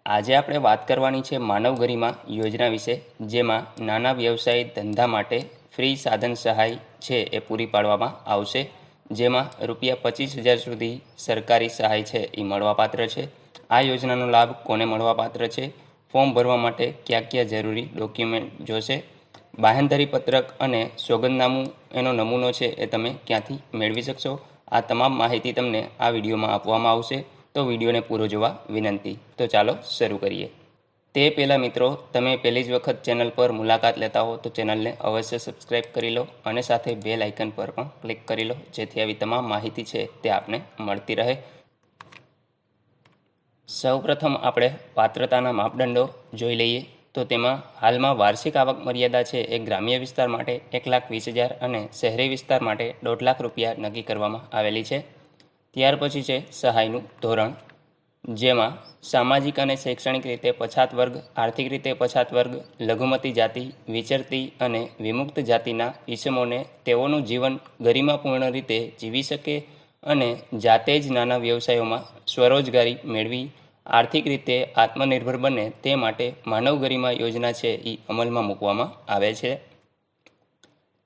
આજે આપણે વાત કરવાની છે માનવ ગરિમા યોજના વિશે, જેમાં નાના વ્યવસાય ધંધા માટે ફ્રી સાધન સહાય છે એ પૂરી પાડવામાં આવશે, જેમાં ₹25,000 સુધી સરકારી સહાય છે એ મળવાપાત્ર છે। આ યોજનાનો લાભ કોને મળવાપાત્ર છે, ફોર્મ ભરવા માટે કયા કયા જરૂરી ડોક્યુમેન્ટ જોશે, બાહેંધરી પત્રક અને સોગંદનામું એનો નમૂનો છે એ તમે ક્યાંથી મેળવી શકશો, આ તમામ માહિતી તમને આ વિડીયોમાં આપવામાં આવશે। તો વિડીયોને પૂરો જોવા વિનંતી। તો ચાલો શરૂ કરીએ। તે પહેલાં મિત્રો, તમે પહેલી જ વખત ચેનલ પર મુલાકાત લેતા હો તો ચેનલને અવશ્ય સબસ્ક્રાઈબ કરી લો અને સાથે બેલ આઇકન પર પણ ક્લિક કરી લો, જેથી આવી તમામ માહિતી છે તે આપને મળતી રહે। સૌપ્રથમ આપણે પાત્રતાના માપદંડો જોઈ લઈએ તો તેમાં હાલમાં વાર્ષિક આવક મર્યાદા છે એ ગ્રામ્ય વિસ્તાર માટે 1,20,000 અને શહેરી વિસ્તાર માટે ₹1,50,000 નક્કી કરવામાં આવેલી છે। ત્યાર પછી છે સહાયનું ધોરણ, જેમાં સામાજિક અને શૈક્ષણિક રીતે પછાત વર્ગ, આર્થિક રીતે પછાત વર્ગ, લઘુમતી જાતિ, વિચરતી અને વિમુક્ત જાતિના ઈસમોને તેઓનું જીવન ગરિમાપૂર્ણ રીતે જીવી શકે અને જાતે જ નાના વ્યવસાયોમાં સ્વરોજગારી મેળવી આર્થિક રીતે આત્મનિર્ભર બને તે માટે માનવ ગરિમા યોજના છે એ અમલમાં મૂકવામાં આવે છે।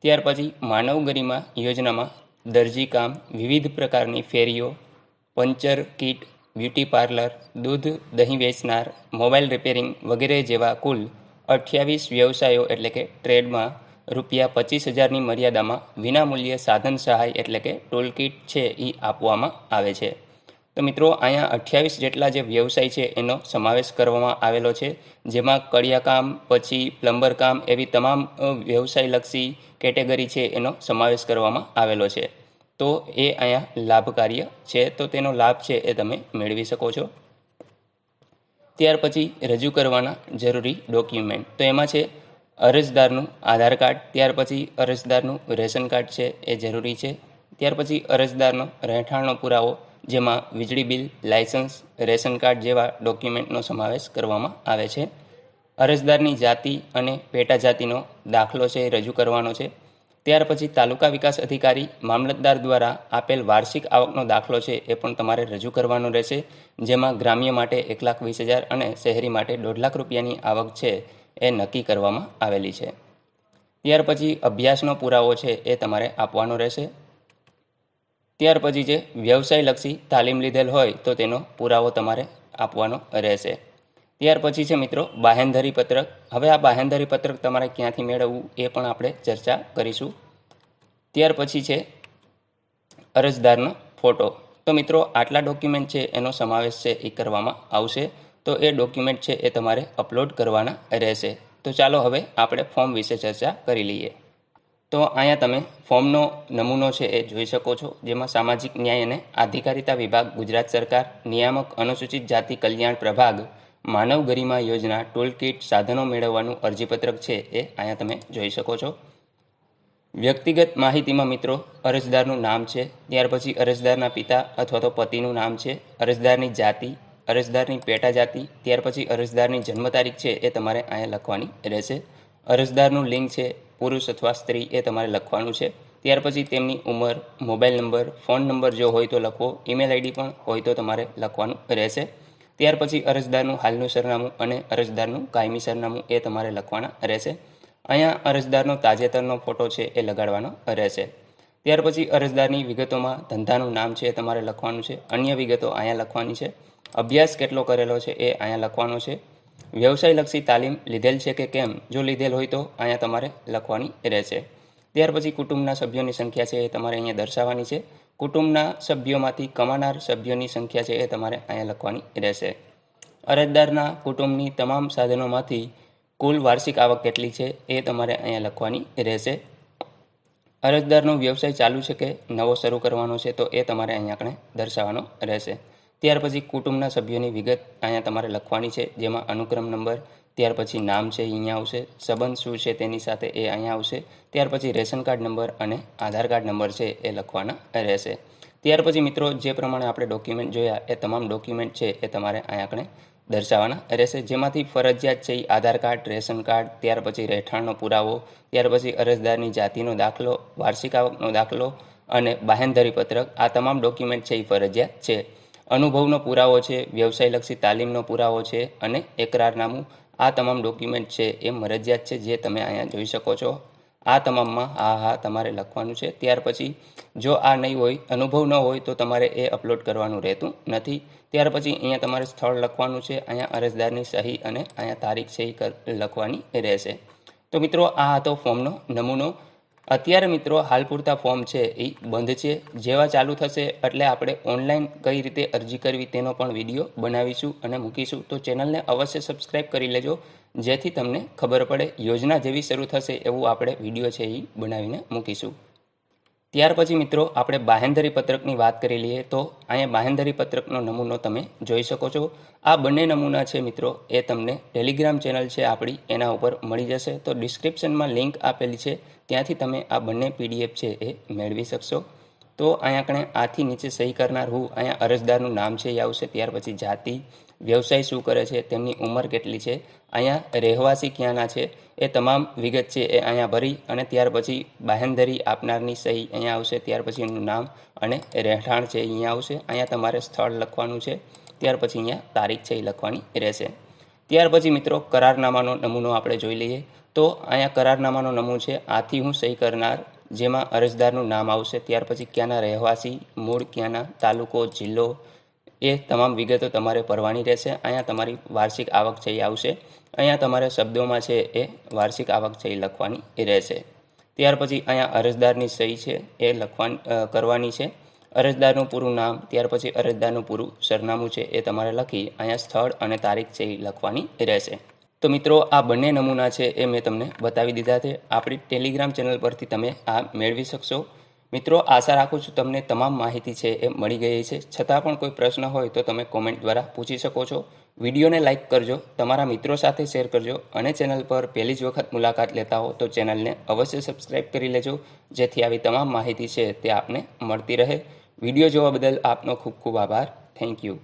ત્યાર પછી માનવ ગરિમા યોજનામાં દરજી કામ, વિવિધ પ્રકારની ફેરીઓ, પંચર કીટ, બ્યુટી પાર્લર, દૂધ દહીં વેચનાર, મોબાઈલ રિપેરિંગ વગેરે જેવા કુલ 28 વ્યવસાયો એટલે કે ટ્રેડમાં ₹25,000ની મર્યાદામાં વિનામૂલ્યે સાધન સહાય એટલે કે ટૂલ કીટ છે એ આપવામાં આવે છે। તો મિત્રો, અહીંયા 28 જેટલા જે વ્યવસાય છે એનો સમાવેશ કરવામાં આવેલો છે, જેમાં કડિયાકામ, પછી પ્લમ્બર કામ, એવી તમામ વ્યવસાયલક્ષી કેટેગરી છે એનો સમાવેશ કરવામાં આવેલો છે। તો એ અહીંયા લાભકાર્ય છે, તો તેનો લાભ છે એ તમે મેળવી શકો છો। ત્યાર પછી રજૂ કરવાના જરૂરી ડોક્યુમેન્ટ, તો એમાં છે અરજદારનું આધાર કાર્ડ, ત્યાર પછી અરજદારનું રેશન કાર્ડ છે એ જરૂરી છે। ત્યાર પછી અરજદારનો રહેઠાણનો પુરાવો, જેમાં વીજળી બિલ, લાયસન્સ, રેશન કાર્ડ જેવા ડોક્યુમેન્ટનો સમાવેશ કરવામાં આવે છે। અરજદારની જાતિ અને પેટા જાતિનો દાખલો છે એ રજૂ કરવાનો છે। ત્યાર પછી તાલુકા વિકાસ અધિકારી, મામલતદાર દ્વારા આપેલ વાર્ષિક આવકનો દાખલો છે એ પણ તમારે રજૂ કરવાનો રહેશે, જેમાં ગ્રામ્ય માટે 1,20,000 અને શહેરી માટે ₹1,50,000ની આવક છે એ નક્કી કરવામાં આવેલી છે। ત્યાર પછી અભ્યાસનો પુરાવો છે એ તમારે આપવાનો રહેશે। ત્યાર પછી જે વ્યવસાયલક્ષી તાલીમ લીધેલ હોય તો તેનો પુરાવો તમારે આપવાનો રહેશે। ત્યાર પછી છે મિત્રો બાહેંધરી પત્રક। હવે આ બાહેંધરી પત્રક તમારે ક્યાંથી મેળવવું એ પણ આપણે ચર્ચા કરીશું। ત્યાર પછી છે અરજદારનો ફોટો। તો મિત્રો, આટલા ડોક્યુમેન્ટ છે એનો સમાવેશ છે એ કરવામાં આવશે, તો એ ડોક્યુમેન્ટ છે એ તમારે અપલોડ કરવાના રહેશે। તો ચાલો હવે આપણે ફોર્મ વિશે ચર્ચા કરી લઈએ। તો અહીંયા તમે ફોર્મનો નમૂનો છે એ જોઈ શકો છો, જેમાં સામાજિક ન્યાય અને અધિકારિતા વિભાગ, ગુજરાત સરકાર, નિયામક અનુસૂચિત જાતિ કલ્યાણ પ્રભાગ, માનવ ગરિમા યોજના, ટૂલ કીટ, સાધનો મેળવવાનું અરજીપત્રક છે એ અહીંયા તમે જોઈ શકો છો। વ્યક્તિગત માહિતીમાં મિત્રો અરજદારનું નામ છે, ત્યાર પછી અરજદારના પિતા અથવા તો પતિનું નામ છે, અરજદારની જાતિ, અરજદારની પેટા જાતિ, ત્યાર પછી અરજદારની જન્મ તારીખ છે એ તમારે અહીંયા લખવાની રહેશે। અરજદારનું લિંગ છે, પુરુષ અથવા સ્ત્રી, એ તમારે લખવાનું છે। ત્યાર પછી તેમની ઉંમર, મોબાઈલ નંબર, ફોન નંબર જો હોય તો લખવો, ઈમેલ આઈડી પણ હોય તો તમારે લખવાનું રહેશે। ત્યાર પછી અરજદારનું હાલનું સરનામું અને અરજદારનું કાયમી સરનામું એ તમારે લખવાના રહેશે। અહીંયા અરજદારનો તાજેતરનો ફોટો છે એ લગાડવાનો રહેશે। ત્યાર પછી અરજદારની વિગતોમાં ધંધાનું નામ છે એ તમારે લખવાનું છે, અન્ય વિગતો અહીંયા લખવાની છે, અભ્યાસ કેટલો કરેલો છે એ અહીંયા લખવાનો છે, વ્યવસાયલક્ષી તાલીમ લીધેલ છે કે કેમ, જો લીધેલ હોય તો અહીંયા તમારે લખવાની રહેશે। ત્યાર પછી કુટુંબના સભ્યોની સંખ્યા છે એ તમારે અહીંયા દર્શાવવાની છે, કુટુંબના સભ્યોમાંથી કમાનાર સભ્યોની સંખ્યા છે એ તમારે અહીંયા લખવાની રહેશે। અરજદારના કુટુંબની તમામ સાધનોમાંથી કુલ વાર્ષિક આવક કેટલી છે એ તમારે અહીંયા લખવાની રહેશે। અરજદારનો વ્યવસાય ચાલુ છે કે નવો શરૂ કરવાનો છે તો એ તમારે અહીંયા આપણે દર્શાવવાનો રહેશે। ત્યાર પછી કુટુંબના સભ્યોની વિગત અહીંયા તમારે લખવાની છે, જેમાં અનુક્રમ નંબર, ત્યાર પછી નામ છે અહીંયા આવશે, સંબંધ શું છે તેની સાથે એ અહીંયા આવશે, ત્યાર પછી રેશન કાર્ડ નંબર અને આધાર કાર્ડ નંબર છે એ લખવાના રહેશે। ત્યાર પછી મિત્રો જે પ્રમાણે આપણે ડોક્યુમેન્ટ જોયા એ તમામ ડોક્યુમેન્ટ છે એ તમારે અહીંયા આપણે દર્શાવવાના રહેશે, જેમાંથી ફરજિયાત છે એ આધાર કાર્ડ, રેશન કાર્ડ, ત્યાર પછી રહેઠાણનો પુરાવો, ત્યાર પછી અરજદારની જાતિનો દાખલો, વાર્ષિક આવકનો દાખલો અને બાહેંધરી પત્રક, આ તમામ ડોક્યુમેન્ટ છે એ ફરજિયાત છે। અનુભવનો પુરાવો છે, વ્યવસાયલક્ષી તાલીમનો પુરાવો છે અને એકરારનામું. આ તમામ ડોક્યુમેન્ટ છે એ મરજિયાત છે, જે તમે અહીંયા જોઈ શકો છો. આ તમામમાં હા તમારે લખવાનું છે. ત્યાર પછી જો આ નહીં હોય, અનુભવ ન હોય, તો તમારે એ અપલોડ કરવાનું રહેતું નથી. ત્યાર પછી અહીંયા તમારે સ્થળ લખવાનું છે, અહીંયા અરજદારની સહી અને અહીંયા તારીખ સહી લખવાની રહેશે. તો મિત્રો આ હતો ફોર્મનો નમૂનો. અત્યારે મિત્રો હાલ પૂરતા ફોર્મ છે એ બંધ છે. જેવા ચાલુ થશે એટલે આપણે ઓનલાઈન કઈ રીતે અરજી કરવી તેનો પણ વિડીયો બનાવીશું અને મૂકીશું. તો ચેનલને અવશ્ય સબસ્ક્રાઈબ કરી લેજો, જેથી તમને ખબર પડે. યોજના જેવી શરૂ થશે એવું આપણે વિડીયો છે એ બનાવીને મૂકીશું. ત્યાર પછી મિત્રો આપણે બાહેંધરી પત્રકની વાત કરી લઈએ. તો અહીંયા બાહેંધરી પત્રકનો નમૂનો તમે જોઈ શકો છો. આ બંને નમૂના છે મિત્રો એ તમને ટેલિગ્રામ ચેનલ છે આપણી એના ઉપર મળી જશે. તો ડિસ્ક્રિપ્શનમાં લિંક આપેલી છે, ત્યાંથી તમે આ બંને PDF છે એ મેળવી શકશો. તો અહીંયા કણે આથી નીચે સહી કરનાર હું, અહીંયા અરજદારનું નામ છે એ આવશે. ત્યાર પછી જાતિ, વ્યવસાય શું કરે છે, તેમની ઉંમર કેટલી છે, અહીંયા રહેવાસી ક્યાંના છે, એ તમામ વિગત છે એ અહીંયા ભરી અને ત્યાર પછી બાહેંધરી આપનારની સહી અહીંયા આવશે. ત્યાર પછી એનું નામ અને રહેઠાણ છે અહીંયા આવશે. અહીંયા તમારે સ્થળ લખવાનું છે. ત્યાર પછી અહીંયા તારીખ છે એ લખવાની રહેશે. ત્યાર પછી મિત્રો કરારનામાનો નમૂનો આપણે જોઈ લઈએ. તો અહીંયા કરારનામાનો નમૂનો છે. આથી હું સહી કરનાર, જેમાં અરજદારનું નામ આવશે. ત્યાર પછી ક્યાંના રહેવાસી, મૂળ ક્યાંના, તાલુકો, જિલ્લો, એ તમામ વિગતો તમારે ભરવાની રહેશે. અહીંયા તમારી વાર્ષિક આવક છે એ આવશે. અહીંયા તમારે શબ્દોમાં છે એ વાર્ષિક આવક છે એ લખવાની રહેશે. ત્યાર પછી અહીંયા અરજદારની સહી છે એ કરવાની છે. અરજદારનું પૂરું નામ, ત્યાર પછી અરજદારનું પૂરું સરનામું છે એ તમારે લખી અહીંયા સ્થળ અને તારીખ છે એ લખવાની રહેશે. તો મિત્રો આ બંને નમૂના છે એ મેં તમને બતાવી દીધા છે. આપણી ટેલિગ્રામ ચેનલ પરથી તમે આ મેળવી શકશો. મિત્રો આશા રાખું છું તમને તમામ માહિતી છે એ મળી ગઈ છે. છતાં પણ કોઈ પ્રશ્ન હોય તો તમે કોમેન્ટ દ્વારા પૂછી શકો છો. વિડીયોને લાઇક કરજો, તમારા મિત્રો સાથે શેર કરજો અને ચેનલ પર પહેલી જ વખત મુલાકાત લેતા હો તો ચેનલને અવશ્ય સબસ્ક્રાઈબ કરી લેજો, જેથી આવી તમામ માહિતી છે તે આપને મળતી રહે. વિડીયો જોવા બદલ આપનો ખૂબ ખૂબ આભાર. Thank you.